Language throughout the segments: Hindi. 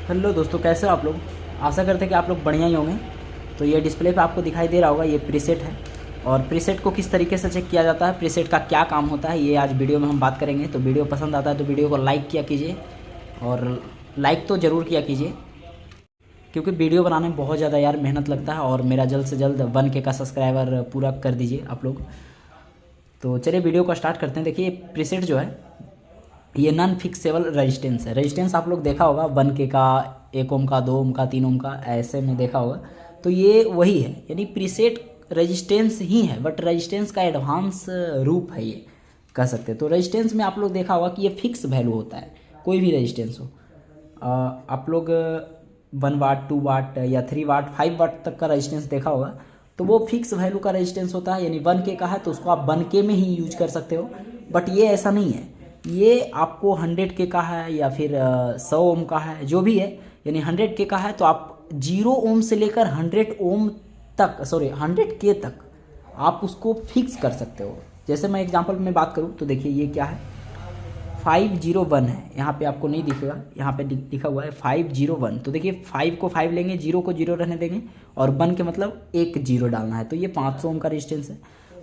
हेलो दोस्तों, कैसे हो आप लोग। आशा करते हैं कि आप लोग बढ़िया ही होंगे। तो ये डिस्प्ले पे आपको दिखाई दे रहा होगा, ये प्रीसेट है। और प्रीसेट को किस तरीके से चेक किया जाता है, प्रीसेट का क्या काम होता है, ये आज वीडियो में हम बात करेंगे। तो वीडियो पसंद आता है तो वीडियो को लाइक किया कीजिए, और लाइक तो ज़रूर किया कीजिए, क्योंकि वीडियो बनाने में बहुत ज़्यादा यार मेहनत लगता है। और मेरा जल्द से जल्द 1K का सब्सक्राइबर पूरा कर दीजिए आप लोग। तो चलिए वीडियो को स्टार्ट करते हैं। देखिए प्रीसेट जो है ये नॉन फिक्सेबल रेजिस्टेंस है। रेजिस्टेंस आप लोग देखा होगा 1K का, 1 ओम का, 2 ओम का, 3 ओम का, ऐसे में देखा होगा। तो ये वही है, यानी प्रीसेट रेजिस्टेंस ही है, बट रेजिस्टेंस का एडवांस रूप है ये, कह सकते हैं। तो रेजिस्टेंस में आप लोग देखा होगा कि ये फिक्स वैल्यू होता है, कोई भी रेजिस्टेंस हो। आप लोग 1 वाट, 2 वाट या 3 वाट, 5 वाट तक का रेजिस्टेंस देखा होगा, तो वो फिक्स वैल्यू का रेजिस्टेंस होता है। यानी 1K का है तो उसको आप 1K में ही यूज कर सकते हो। बट ये ऐसा नहीं है, ये आपको 100K का है या फिर 100 ओम का है, जो भी है, यानी 100K का है तो आप 0 ओम से लेकर 100 ओम तक, सॉरी 100K तक आप उसको फिक्स कर सकते हो। जैसे मैं एग्जांपल में बात करूँ तो देखिए ये क्या है, 501 है। यहाँ पे आपको नहीं दिखेगा, यहाँ पे लिखा हुआ है 501। तो देखिए 5 को 5 लेंगे, 0 को 0 रहने देंगे, और 1 के मतलब एक 0 डालना है। तो ये 500 ओम का रेजिस्टेंस है।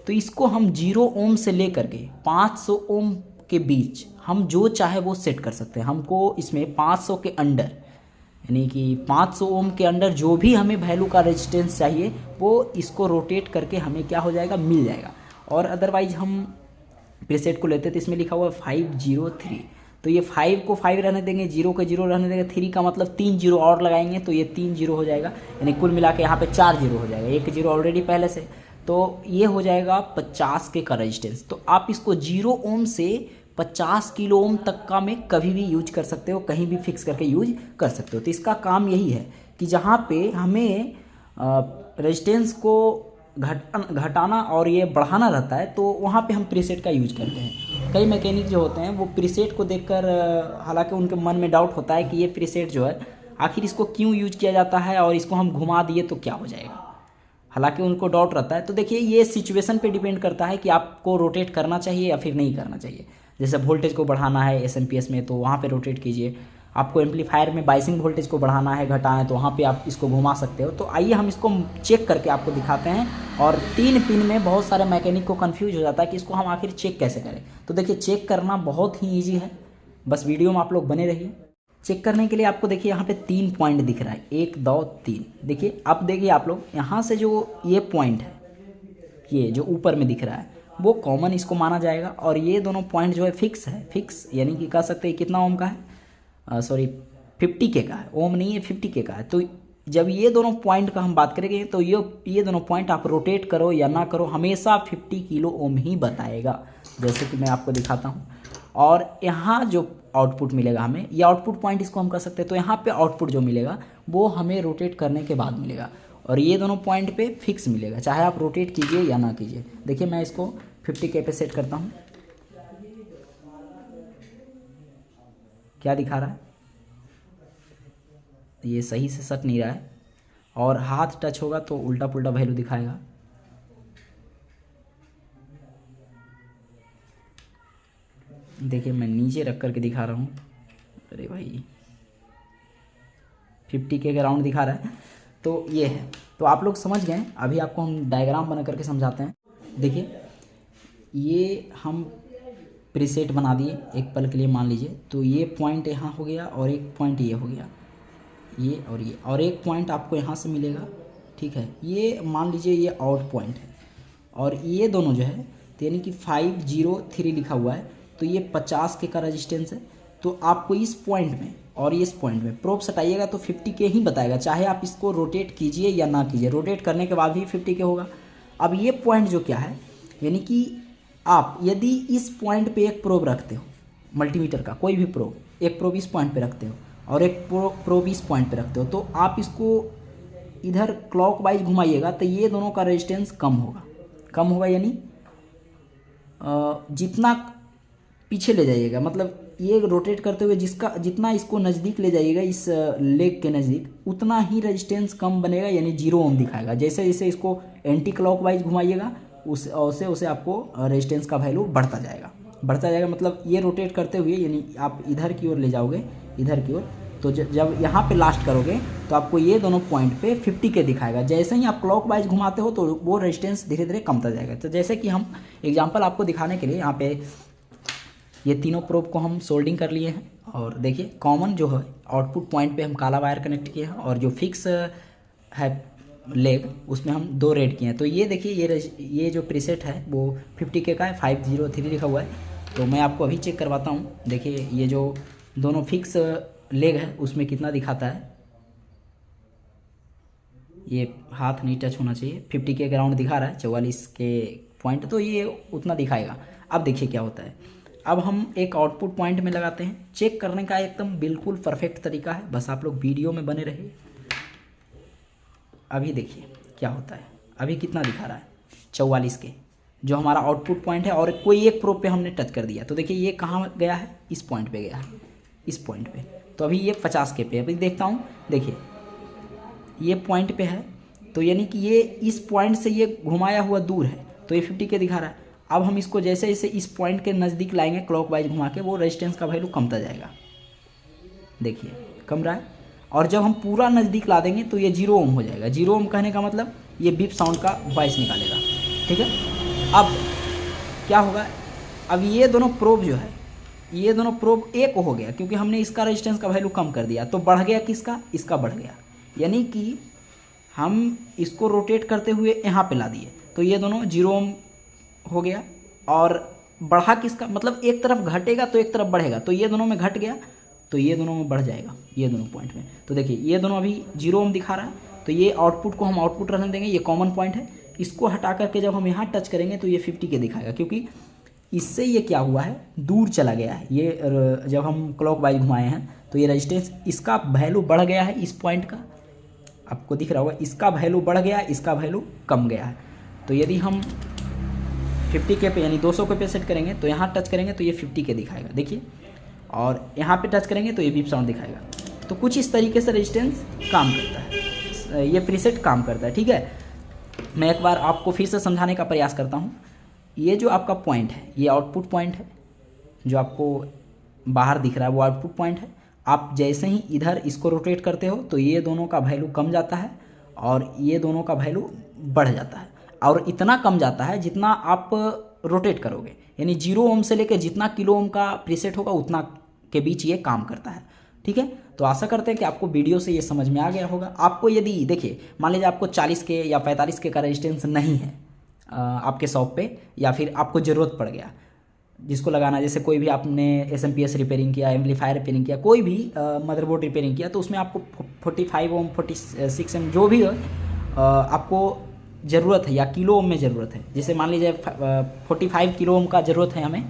तो इसको हम 0 ओम से लेकर के 500 ओम के बीच हम जो चाहे वो सेट कर सकते हैं। हमको इसमें 500 के अंडर, यानी कि 500 ओम के अंडर जो भी हमें वैल्यू का रेजिस्टेंस चाहिए, वो इसको रोटेट करके हमें क्या हो जाएगा, मिल जाएगा। और अदरवाइज हम प्रीसेट को लेते तो इसमें लिखा हुआ है 503। तो ये 5 को 5 रहने देंगे, 0 को 0 रहने देंगे, 3 का मतलब 3 0 और लगाएंगे तो ये 3 0 हो जाएगा। यानी कुल मिला के यहाँ पे 4 0 हो जाएगा, एक 0 ऑलरेडी पहले से। तो ये हो जाएगा 50K का रेजिस्टेंस। तो आप इसको 0 ओम से 50 किलो ओम तक का में कभी भी यूज कर सकते हो, कहीं भी फिक्स करके यूज कर सकते हो। तो इसका काम यही है कि जहाँ पे हमें रेजिस्टेंस को घटाना और ये बढ़ाना रहता है, तो वहाँ पे हम प्रीसेट का यूज करते हैं। कई मैकेनिक जो होते हैं वो प्रीसेट को देखकर, हालांकि उनके मन में डाउट होता है कि ये प्रीसेट जो है आखिर इसको क्यों यूज किया जाता है, और इसको हम घुमा दिए तो क्या हो जाएगा, हालांकि उनको डाउट रहता है। तो देखिए ये सिचुएशन पे डिपेंड करता है कि आपको रोटेट करना चाहिए या फिर नहीं करना चाहिए। जैसे वोल्टेज को बढ़ाना है एसएमपीएस में तो वहाँ पे रोटेट कीजिए। आपको एम्पलीफायर में बाइसिंग वोल्टेज को बढ़ाना है, घटाना है, तो वहाँ पे आप इसको घुमा सकते हो। तो आइए हम इसको चेक करके आपको दिखाते हैं। और 3 पिन में बहुत सारे मैकेनिक को कन्फ्यूज हो जाता है कि इसको हम आखिर चेक कैसे करें। तो देखिए चेक करना बहुत ही ईजी है, बस वीडियो में आप लोग बने रहिए। चेक करने के लिए आपको देखिए यहाँ पे 3 पॉइंट दिख रहा है, 1 2 3। देखिए अब देखिए आप लोग यहाँ से जो ये पॉइंट है, ये जो ऊपर में दिख रहा है, वो कॉमन इसको माना जाएगा। और ये दोनों पॉइंट जो है फिक्स है, फिक्स यानी कि कह सकते हैं कितना ओम का है, सॉरी 50K का है, ओम नहीं है 50K का है। तो जब ये दोनों पॉइंट का हम बात करेंगे तो ये दोनों पॉइंट आप रोटेट करो या ना करो, हमेशा 50 किलो ओम ही बताएगा, जैसे कि मैं आपको दिखाता हूँ। और यहाँ जो आउटपुट मिलेगा हमें, ये आउटपुट पॉइंट इसको हम कह सकते हैं। तो यहाँ पे आउटपुट जो मिलेगा वो हमें रोटेट करने के बाद मिलेगा, और ये दोनों पॉइंट पे फिक्स मिलेगा, चाहे आप रोटेट कीजिए या ना कीजिए। देखिए मैं इसको 50K पे सेट करता हूँ, क्या दिखा रहा है, ये सही से सट नहीं रहा है, और हाथ टच होगा तो उल्टा पुल्टा वैल्यू दिखाएगा। देखिए मैं नीचे रख करके दिखा रहा हूँ, अरे भाई 50K के राउंड दिखा रहा है। तो ये है, तो आप लोग समझ गए। अभी आपको हम डायग्राम बना करके समझाते हैं। देखिए ये हम प्रीसेट बना दिए एक पल के लिए, मान लीजिए। तो ये पॉइंट यहाँ हो गया और एक पॉइंट ये हो गया, ये और एक पॉइंट आपको यहाँ से मिलेगा, ठीक है। ये मान लीजिए ये आउट पॉइंट है, और ये दोनों जो है तो यानी कि 503 लिखा हुआ है, तो ये 50K का रेजिस्टेंस है। तो आपको इस पॉइंट में और इस पॉइंट में प्रोब सटाइएगा तो 50K ही बताएगा, चाहे आप इसको रोटेट कीजिए या ना कीजिए। रोटेट करने के बाद भी 50K होगा। अब ये पॉइंट जो क्या है, यानी कि आप यदि इस पॉइंट पे एक प्रोब रखते हो, मल्टीमीटर का कोई भी प्रोब, एक प्रोब इस पॉइंट पे रखते हो और एक प्रोब इस पॉइंट पे रखते हो, तो आप इसको इधर क्लॉकवाइज घुमाइएगा तो ये दोनों का रेजिस्टेंस कम होगा, यानी जितना पीछे ले जाइएगा, मतलब ये रोटेट करते हुए जितना इसको नज़दीक ले जाइएगा, इस लेग के नज़दीक, उतना ही रेजिस्टेंस कम बनेगा, यानी 0 ओम दिखाएगा। जैसे जैसे इसको एंटी क्लॉकवाइज घुमाइएगा उसे आपको रेजिस्टेंस का वैल्यू बढ़ता जाएगा। मतलब ये रोटेट करते हुए, यानी आप इधर की ओर ले जाओगे, इधर की ओर, तो जब यहाँ पे लास्ट करोगे तो आपको ये दोनों पॉइंट पे 50 के दिखाएगा। जैसे ही आप क्लॉकवाइज घुमाते हो तो वो रेजिस्टेंस धीरे धीरे कमता जाएगा। तो जैसे कि हम एग्जांपल आपको दिखाने के लिए यहाँ पे ये तीनों प्रोब को हम सोल्डिंग कर लिए हैं, और देखिए कॉमन जो है आउटपुट पॉइंट पे हम काला वायर कनेक्ट किए हैं, और जो फिक्स है लेग उसमें हम 2 रेड किए हैं। तो ये देखिए ये जो प्रीसेट है वो 50K का है, 503 लिखा हुआ है। तो मैं आपको अभी चेक करवाता हूँ। देखिए ये जो दोनों फिक्स लेग है उसमें कितना दिखाता है, ये हाथ नहीं टच होना चाहिए, 50K के राउंड दिखा रहा है, 44 के पॉइंट, तो ये उतना दिखाएगा। अब देखिए क्या होता है। अब हम एक आउटपुट पॉइंट में लगाते हैं। चेक करने का एकदम बिल्कुल परफेक्ट तरीका है, बस आप लोग वीडियो में बने रहिए। अभी देखिए क्या होता है। अभी कितना दिखा रहा है, 44 के, जो हमारा आउटपुट पॉइंट है, और कोई एक प्रोब पे हमने टच कर दिया। तो देखिए ये कहाँ गया है, इस पॉइंट पे गया है, इस पॉइंट पे। तो अभी ये 50K पे। अभी देखता हूँ, देखिए ये पॉइंट पे है, तो यानी कि ये इस पॉइंट से ये घुमाया हुआ दूर है, तो ये 50K दिखा रहा है। अब हम इसको जैसे जैसे इस पॉइंट के नज़दीक लाएंगे क्लॉकवाइज घुमा के, वो रेजिस्टेंस का वैल्यू कमता जाएगा। देखिए कम रहा है। और जब हम पूरा नज़दीक ला देंगे तो ये 0 ओम हो जाएगा। 0 ओम कहने का मतलब ये बीप साउंड का वॉइस निकालेगा। ठीक है। अब क्या होगा, अब ये दोनों प्रोब जो है, ये दोनों प्रोब एक हो गया, क्योंकि हमने इसका रेजिस्टेंस का वैल्यू कम कर दिया। तो बढ़ गया किसका, इसका बढ़ गया। यानी कि हम इसको रोटेट करते हुए यहाँ पे ला दिए, तो ये दोनों 0 ओम हो गया। और बढ़ा किसका, मतलब एक तरफ घटेगा तो एक तरफ बढ़ेगा। तो ये दोनों में घट गया तो ये दोनों में बढ़ जाएगा, ये दोनों पॉइंट में। तो देखिए ये दोनों अभी 0 ओम दिखा रहा है, तो ये आउटपुट को हम आउटपुट रहने देंगे, ये कॉमन पॉइंट है। इसको हटा करके जब हम यहाँ टच करेंगे तो ये 50K दिखाएगा, क्योंकि इससे ये क्या हुआ है, दूर चला गया है। ये जब हम क्लॉकवाइज घुमाए हैं तो ये रेजिस्टेंस, इसका वैल्यू बढ़ गया है, इस पॉइंट का आपको दिख रहा होगा, इसका वैल्यू बढ़ गया, इसका वैल्यू कम गया है। तो यदि हम 50K पे यानी 200K पे सेट करेंगे तो यहाँ टच करेंगे तो ये 50K दिखाएगा, देखिए। और यहाँ पे टच करेंगे तो ये बीप साउंड दिखाएगा। तो कुछ इस तरीके से रेजिस्टेंस काम करता है, ये प्रीसेट काम करता है। ठीक है, मैं एक बार आपको फिर से समझाने का प्रयास करता हूँ। ये जो आपका पॉइंट है, ये आउटपुट पॉइंट है, जो आपको बाहर दिख रहा है वो आउटपुट पॉइंट है। आप जैसे ही इधर इसको रोटेट करते हो तो ये दोनों का वैल्यू कम जाता है, और ये दोनों का वैल्यू बढ़ जाता है। और इतना कम जाता है जितना आप रोटेट करोगे, यानी 0 ओम से लेकर जितना किलो ओम का प्रीसेट होगा उतना के बीच ये काम करता है। ठीक है, तो आशा करते हैं कि आपको वीडियो से ये समझ में आ गया होगा। आपको यदि देखिए, मान लीजिए आपको 40K या 45K का रेजिस्टेंस नहीं है आपके शॉप पे, या फिर आपको ज़रूरत पड़ गया जिसको लगाना, जैसे कोई भी आपने SMPS रिपेयरिंग किया, एम्पलीफायर रिपेयरिंग किया, कोई भी मदरबोर्ड रिपेयरिंग किया, तो उसमें आपको 45 ओम 46 ओम जो भी हो आपको ज़रूरत है, या किलो ओम में ज़रूरत है। जैसे मान लीजिए 45 किलो ओम का ज़रूरत है हमें,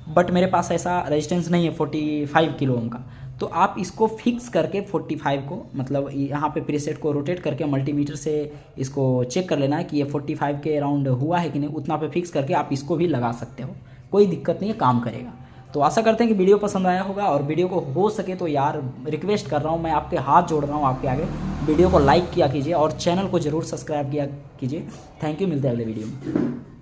बट मेरे पास ऐसा रेजिस्टेंस नहीं है 45 किलो ओम का, तो आप इसको फिक्स करके 45 को, मतलब यहाँ पे प्रीसेट को रोटेट करके मल्टीमीटर से इसको चेक कर लेना है कि ये 45 के अराउंड हुआ है कि नहीं, उतना पे फिक्स करके आप इसको भी लगा सकते हो, कोई दिक्कत नहीं है, काम करेगा। तो आशा करते हैं कि वीडियो पसंद आया होगा, और वीडियो को हो सके तो यार रिक्वेस्ट कर रहा हूँ, मैं आपके हाथ जोड़ रहा हूँ आपके आगे, वीडियो को लाइक किया कीजिए और चैनल को ज़रूर सब्सक्राइब किया कीजिए। थैंक यू, मिलते हैं अगले वीडियो में।